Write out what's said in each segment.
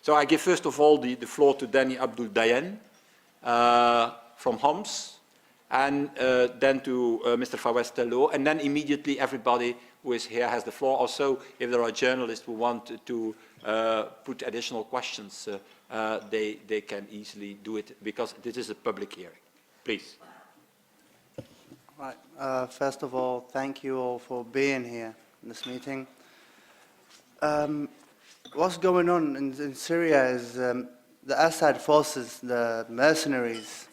So I give first of all the floor to Dani Abdul-Dayan from Homs, and then to Mr. Fawaz Tellou, and then immediately everybody who is here has the floor. Also, if there are journalists who want to put additional questions, they can easily do it, because this is a public hearing. Please. Right. First of all, thank you all for being here in this meeting. What's going on in Syria is the Assad forces, the mercenaries,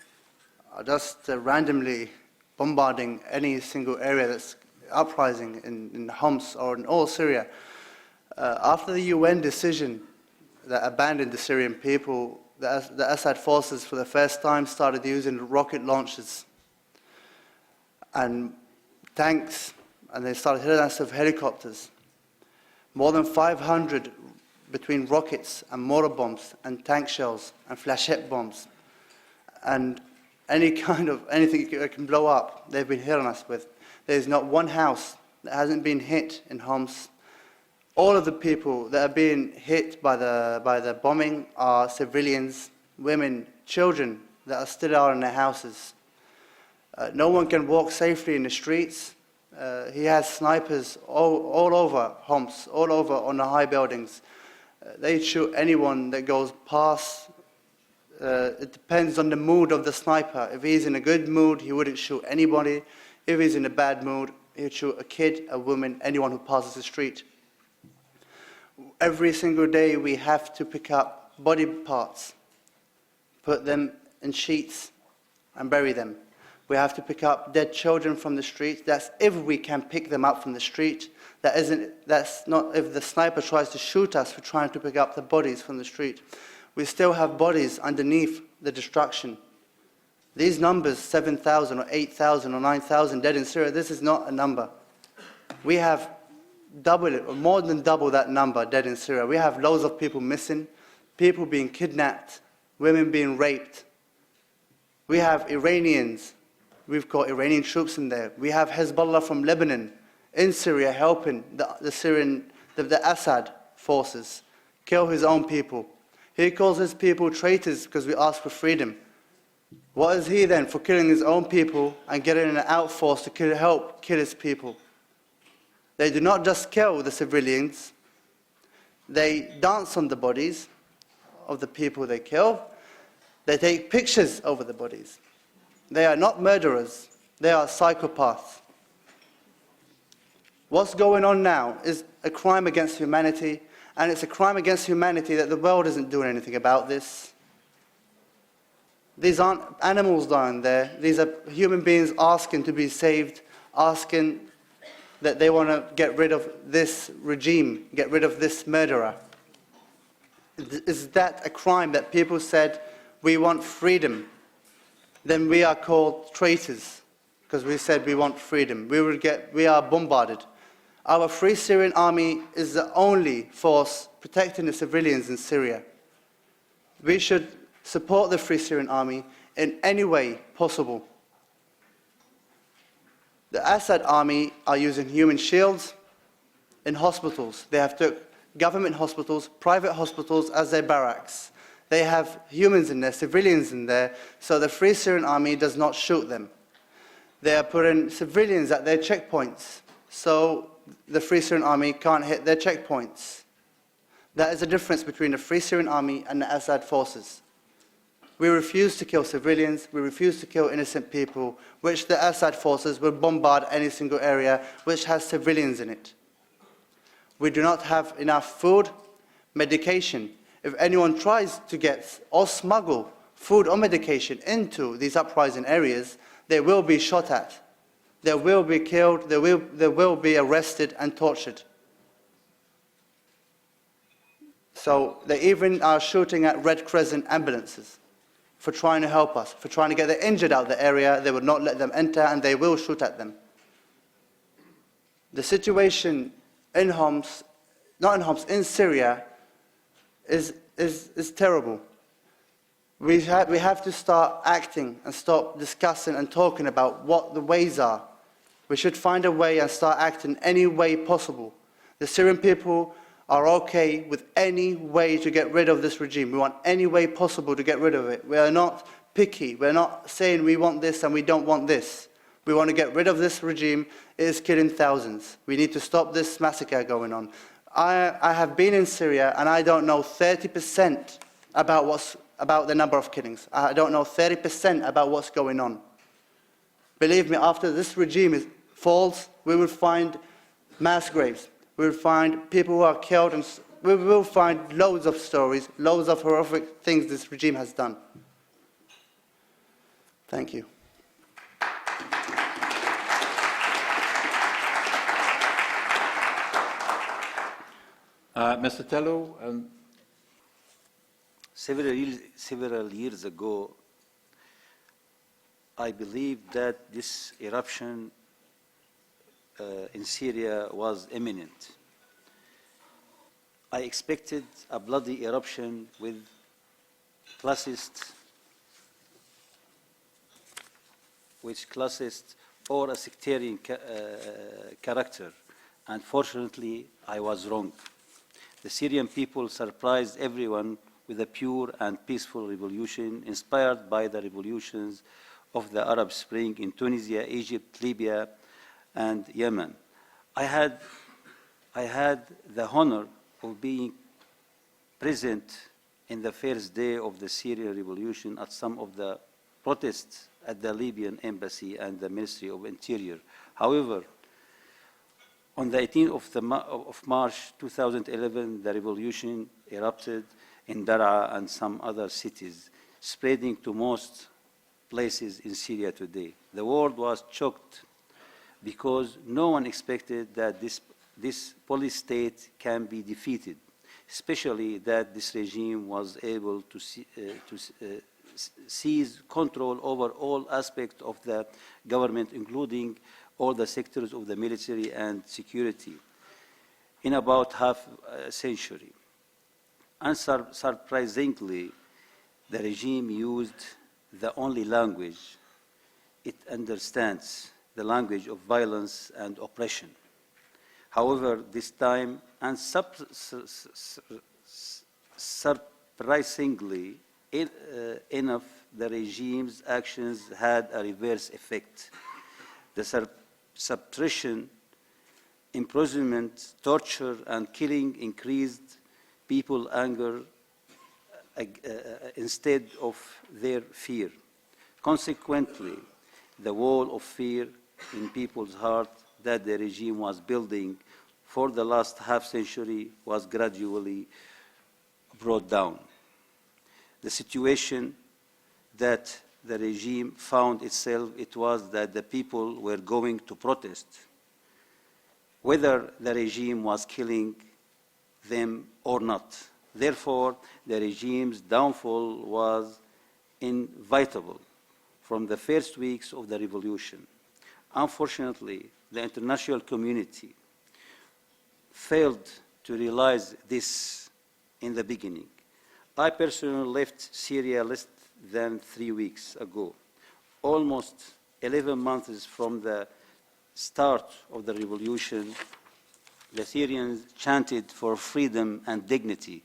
are just randomly bombarding any single area that's uprising in Homs or in all Syria. After the UN decision that abandoned the Syrian people, the Assad forces for the first time started using rocket launchers and tanks, and they started hitting us with helicopters. More than 500 between rockets and mortar bombs and tank shells and flechette bombs and anything that can blow up, they've been hitting us with. There's not one house that hasn't been hit in Homs. All of the people that are being hit by the bombing are civilians, women, children that are still out in their houses. No one can walk safely in the streets. He has snipers all over Homs, all over on the high buildings. They shoot anyone that goes past. It depends on the mood of the sniper. If he's in a good mood, he wouldn't shoot anybody. If he's in a bad mood, he would shoot a kid, a woman, anyone who passes the street. Every single day we have to pick up body parts, put them in sheets and bury them. We have to pick up dead children from the street. That's if we can pick them up from the street. That's not if the sniper tries to shoot us for trying to pick up the bodies from the street. We still have bodies underneath the destruction. These numbers, 7,000 or 8,000 or 9,000 dead in Syria, this is not a number. We have double it, or more than double that number dead in Syria. We have loads of people missing, people being kidnapped, women being raped. We have Iranians. We've got Iranian troops in there. We have Hezbollah from Lebanon in Syria helping the Assad forces kill his own people. He calls his people traitors because we ask for freedom. What is he then for killing his own people and getting an outforce to help kill his people? They do not just kill the civilians. They dance on the bodies of the people they kill. They take pictures over the bodies. They are not murderers. They are psychopaths. What's going on now is a crime against humanity, and it's a crime against humanity that the world isn't doing anything about this. These aren't animals down there. These are human beings asking to be saved, asking that they want to get rid of this regime, get rid of this murderer. Is that a crime that people said, we want freedom? Then we are called traitors because we said we want freedom. We are bombarded. Our Free Syrian Army is the only force protecting the civilians in Syria. We should support the Free Syrian Army in any way possible. The Assad army are using human shields in hospitals. They have took government hospitals, private hospitals as their barracks. They have humans in there, civilians in there, so the Free Syrian Army does not shoot them. They are putting civilians at their checkpoints, so the Free Syrian Army can't hit their checkpoints. That is the difference between the Free Syrian Army and the Assad forces. We refuse to kill civilians, we refuse to kill innocent people, which the Assad forces will bombard any single area which has civilians in it. We do not have enough food, medication. If anyone tries to get or smuggle food or medication into these uprising areas, they will be shot at. They will be killed, they will be arrested and tortured. So they even are shooting at Red Crescent ambulances for trying to help us, for trying to get the injured out of the area. They will not let them enter and they will shoot at them. The situation in Homs, not in Homs, in Syria is terrible. We have to start acting and stop discussing and talking about what the ways are. We should find a way and start acting any way possible. The Syrian people are okay with any way to get rid of this regime. We want any way possible to get rid of it. We are not picky. We're not saying we want this and we don't want this. We want to get rid of this regime. It is killing thousands. We need to stop this massacre going on. I have been in Syria and I don't know 30% about the number of killings. I don't know 30% about what's going on. Believe me, after this regime falls, we will find mass graves. We will find people who are killed, and we will find loads of stories, loads of horrific things this regime has done. Thank you. Mr. Telloo, Several years ago, I believed that this eruption in Syria was imminent. I expected a bloody eruption with classist or a sectarian character. Unfortunately, I was wrong. The Syrian people surprised everyone with a pure and peaceful revolution inspired by the revolutions of the Arab Spring in Tunisia, Egypt, Libya, and Yemen. I had the honor of being present in the first day of the Syrian revolution at some of the protests at the Libyan embassy and the Ministry of Interior. However, on the 18th of March 2011, the revolution erupted in Daraa and some other cities, spreading to most places in Syria today. The world was shocked because no one expected that this police state can be defeated, especially that this regime was able to seize control over all aspects of the government, including all the sectors of the military and security, in about half a century. Unsurprisingly, the regime used the only language it understands, the language of violence and oppression. However, this time, and surprisingly enough, the regime's actions had a reverse effect. The suppression, imprisonment, torture, and killing increased people's anger instead of their fear. Consequently, the wall of fear in people's heart that the regime was building for the last half-century was gradually brought down. The situation that the regime found itself, it was that the people were going to protest, whether the regime was killing them or not. Therefore, the regime's downfall was inevitable from the first weeks of the revolution. Unfortunately, the international community failed to realize this in the beginning. I personally left Syria less than 3 weeks ago, almost 11 months from the start of the revolution. The Syrians chanted for freedom and dignity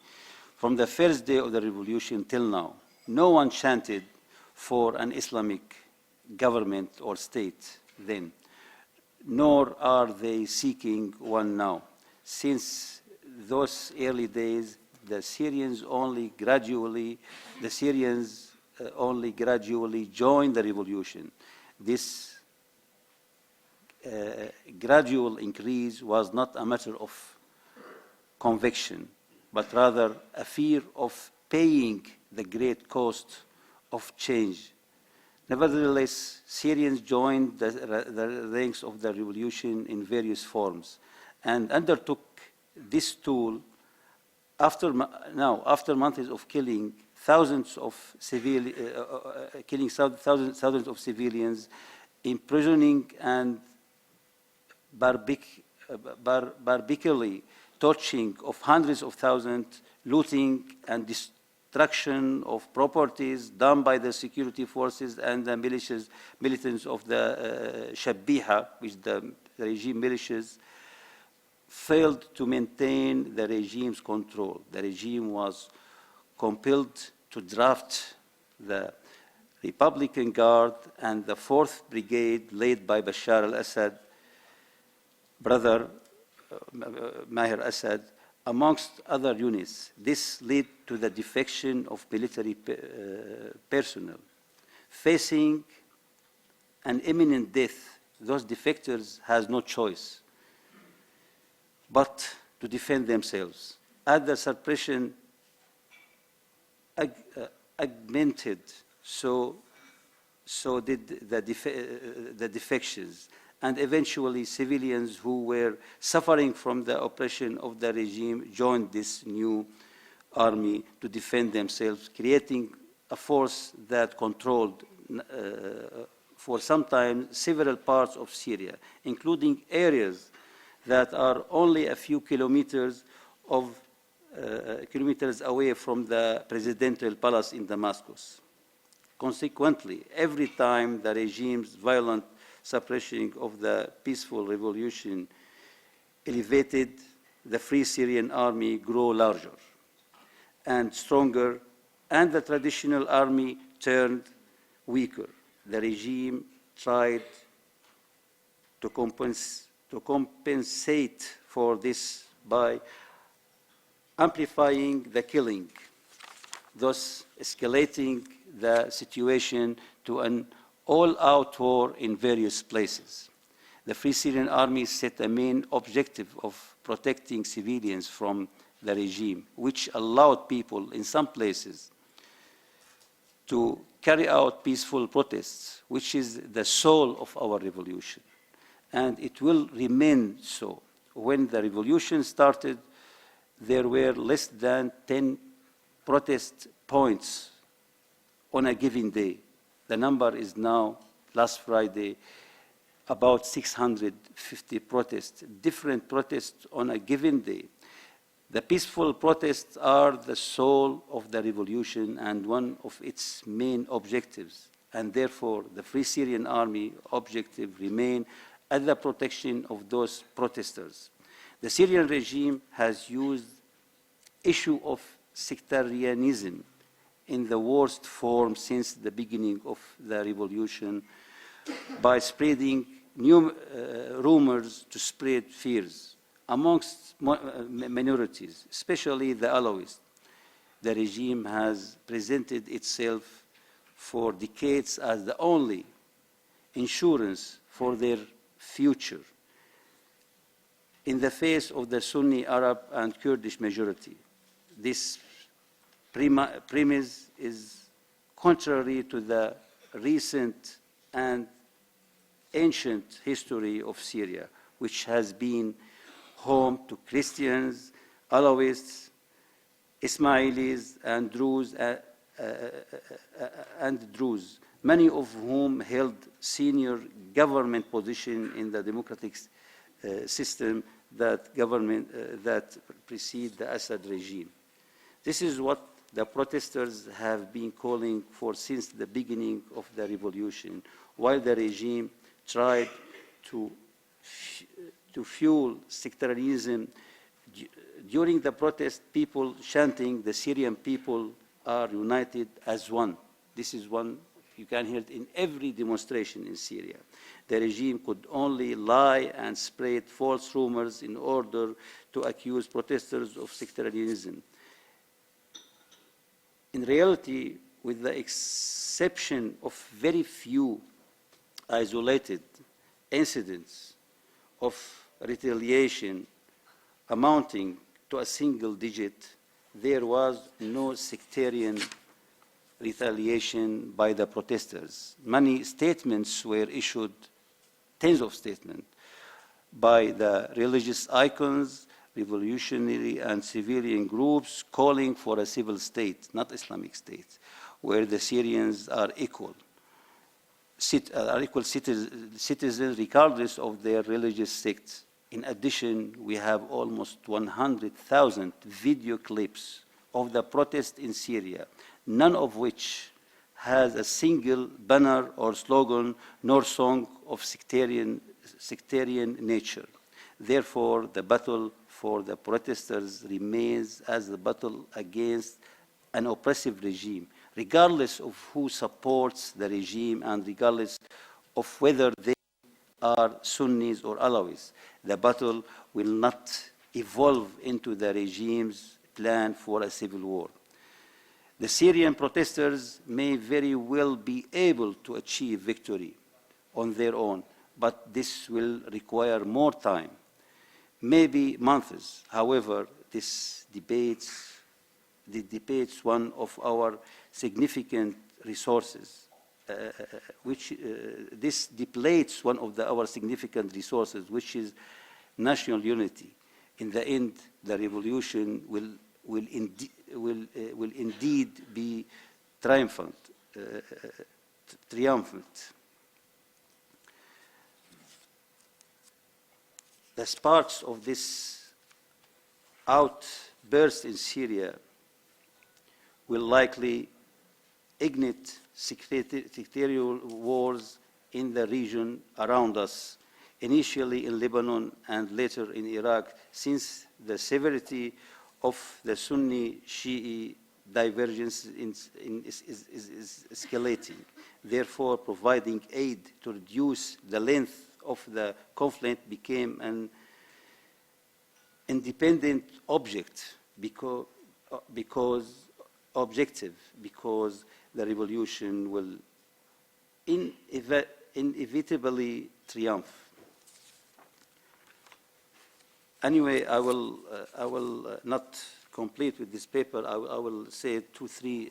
from the first day of the revolution till now. No one chanted for an Islamic government or state then, nor are they seeking one now. Since those early days, the Syrians only gradually joined the revolution. This gradual increase was not a matter of conviction, but rather a fear of paying the great cost of change. Nevertheless, Syrians joined the ranks of the revolution in various forms and undertook this tool after months of killing thousands of civilians, imprisoning and barbarically torching of hundreds of thousands, looting and destruction of properties done by the security forces and the militants of the Shabiha, which the regime militias. failed to maintain the regime's control. The regime was compelled to draft the Republican Guard and the 4th Brigade, led by Bashar al-Assad, brother Maher Assad, amongst other units. This led to the defection of military personnel. Facing an imminent death, those defectors has no choice but to defend themselves. As the suppression augmented, so did the defections, and eventually civilians who were suffering from the oppression of the regime joined this new army to defend themselves, creating a force that controlled for some time several parts of Syria, including areas that are only a few kilometers away from the presidential palace in Damascus. Consequently, every time the regime's violent suppression of the peaceful revolution elevated, the Free Syrian Army grew larger and stronger, and the traditional army turned weaker. The regime tried to compensate for this by amplifying the killing, thus escalating the situation to an all-out war in various places. The Free Syrian Army set a main objective of protecting civilians from the regime, which allowed people in some places to carry out peaceful protests, which is the soul of our revolution. And it will remain so. When the revolution started, there were less than 10 protest points on a given day. The number is now, last Friday, about 650 protests, different protests on a given day. The peaceful protests are the soul of the revolution and one of its main objectives, and therefore the Free Syrian Army objective remain at the protection of those protesters. The Syrian regime has used issue of sectarianism in the worst form since the beginning of the revolution by spreading new rumors to spread fears amongst minorities, especially the Alawites. The regime has presented itself for decades as the only insurance for their future in the face of the Sunni Arab and Kurdish majority. This premise is contrary to the recent and ancient history of Syria, which has been home to Christians, Alawites, Ismailis, and Druze, many of whom held senior government positions in the democratic system that precede the Assad regime. This is what the protesters have been calling for since the beginning of the revolution, while the regime tried to fuel sectarianism. During the protest, people chanting, "The Syrian people are united as one." This is one you can hear it in every demonstration in Syria. The regime could only lie and spread false rumors in order to accuse protesters of sectarianism. In reality, with the exception of very few isolated incidents of retaliation amounting to a single digit, there was no sectarian retaliation by the protesters. Many statements were issued, tens of statements, by the religious icons, revolutionary and civilian groups calling for a civil state, not Islamic state, where the Syrians are equal citizens regardless of their religious sects. In addition, we have almost 100,000 video clips of the protest in Syria, none of which has a single banner or slogan nor song of sectarian nature. Therefore, the battle for the protesters remains as the battle against an oppressive regime, regardless of who supports the regime and regardless of whether they are Sunnis or Alawis. The battle will not evolve into the regime's plan for a civil war. The Syrian protesters may very well be able to achieve victory on their own, but this will require more time, maybe months. However, this debates one of our significant resources, this depletes one of our significant resources, which is national unity. In the end, the revolution will indeed be triumphant. The sparks of this outburst in Syria will likely ignite sectarian wars in the region around us, initially in Lebanon and later in Iraq, since the severity of the Sunni-Shi'i divergence is escalating. Therefore, providing aid to reduce the length of the conflict became an independent objective because the revolution will inevitably triumph. Anyway, I will not complete with this paper. I will say 2-3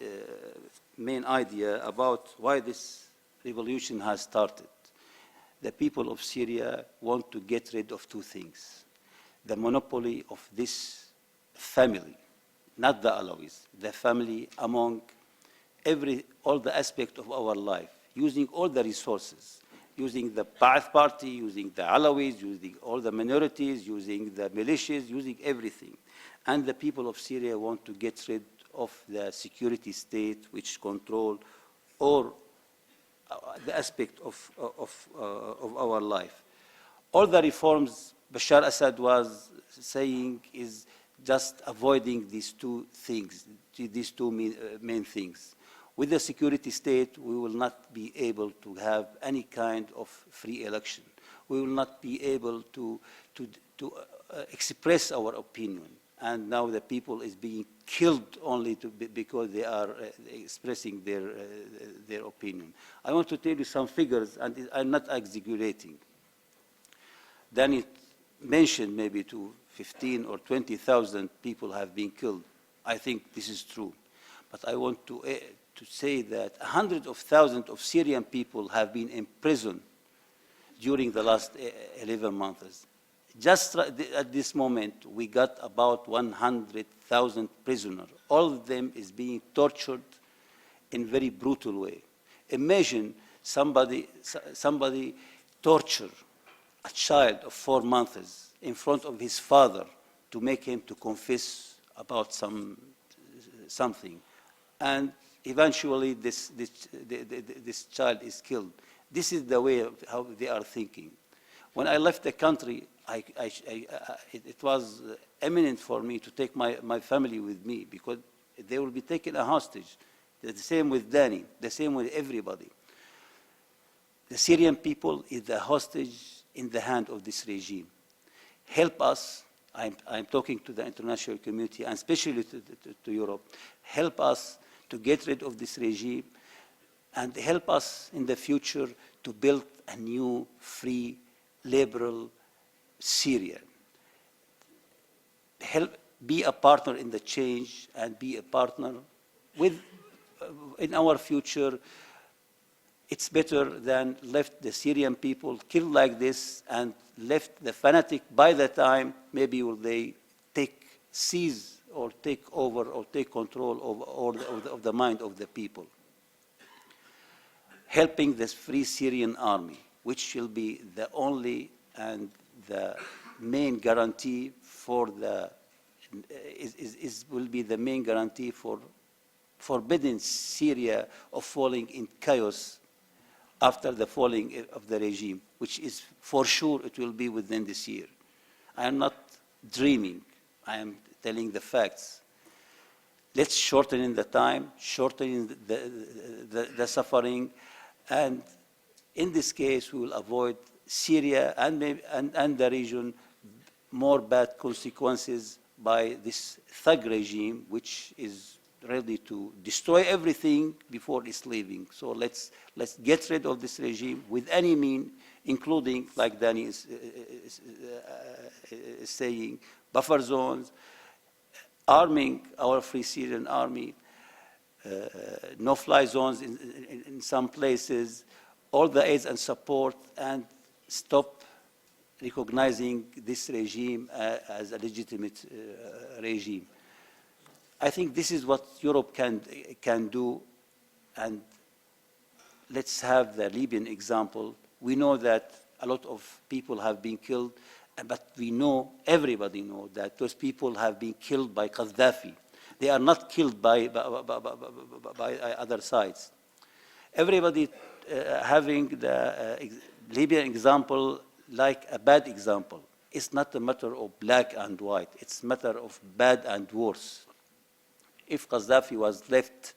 main ideas about why this revolution has started. The people of Syria want to get rid of 2 things. The monopoly of this family, not the Alawis, the family among all the aspects of our life, using all the resources, using the Ba'ath party, using the Alawis, using all the minorities, using the militias, using everything. And the people of Syria want to get rid of the security state which control all the aspect of our life. All the reforms Bashar Assad was saying is just avoiding these 2 things, these 2 main things. With the security state, we will not be able to have any kind of free election. We will not be able to express our opinion. And now the people is being killed only because they are expressing their opinion. I want to tell you some figures, and I'm not exaggerating. Danny mentioned maybe to 15 or 20,000 people have been killed. I think this is true. But I want to say that hundreds of thousands of Syrian people have been imprisoned during the last 11 months. Just at this moment, we got about 100,000 prisoners. All of them is being tortured in a very brutal way. Imagine somebody torture a child of 4 months in front of his father to make him to confess about something. And eventually this child is killed. This is the way of how they are thinking. When I left the country, it was imminent for me to take my family with me because they will be taken a hostage. The same with Danny, the same with everybody. The Syrian people is the hostage in the hand of this regime. Help us, I'm talking to the international community and especially to Europe, help us to get rid of this regime and help us in the future to build a new, free, liberal Syria. Be a partner in the change and be a partner in our future. It's better than left the Syrian people killed like this and left the fanatic by the time maybe will they seize or take over or take control of the mind of the people. Helping this free Syrian army, which will be the only and the main guarantee for will be the main guarantee for forbidding Syria of falling in chaos after the falling of the regime, which is for sure it will be within this year. I am not dreaming. I am telling the facts. Let's shorten in the time, shorten the suffering, and in this case, we will avoid Syria and the region more bad consequences by this thug regime, which is ready to destroy everything before it's leaving. So let's get rid of this regime with any means, including, like Danny is saying, buffer zones, arming our Free Syrian Army, no-fly zones in some places, all the aids and support, and stop recognizing this regime as a legitimate regime. I think this is what Europe can do, and let's have the Libyan example. We know that a lot of people have been killed, but we know, everybody knows, that those people have been killed by Gaddafi. They are not killed by other sides. Everybody having the Libyan example like a bad example. It's not a matter of black and white. It's a matter of bad and worse. If Gaddafi was left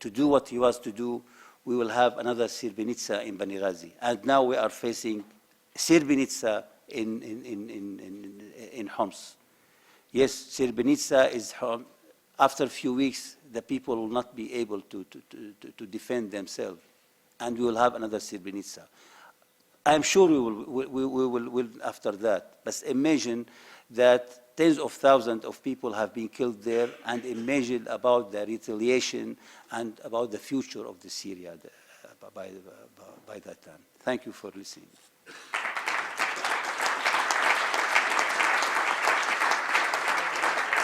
to do what he was to do, we will have another Srebrenica in Benghazi. And now we are facing Srebrenica in Homs. Yes, Srebrenica is Homs. After a few weeks, the people will not be able to defend themselves, and we will have another Srebrenica. I'm sure we will after that. But imagine that tens of thousands of people have been killed there, and imagine about the retaliation and about the future of the Syria by that time. Thank you for listening.